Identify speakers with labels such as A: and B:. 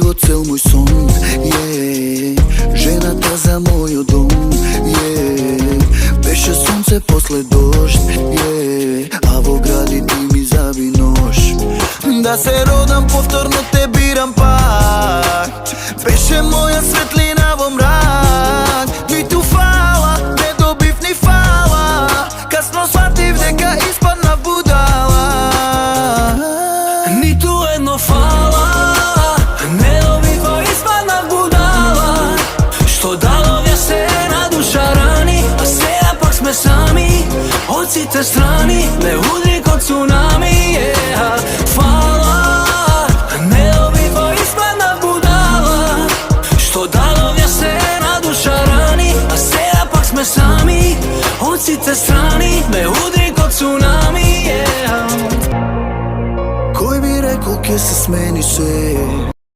A: го цел мој сон, жената за мојот дом, беше сонце после дожд, а во гради ти ми заби нож. Да се родам повторно те бирам пак, беше моја светлина во мрак. Ниту фала, не добив ни фала, касно сватив дека испадна будала.
B: Ниту едно фала, не добива испадна будала. Што дадовја се на душа рани, а сега пак сме сами. Од сите страни ме удри ко цунами. Фала, не добива испадна будала. Што дадовја се на душа рани, а сега пак сме сами. Од сите страни ме удри ко цунами.
A: Кој би рекол ке се смени се,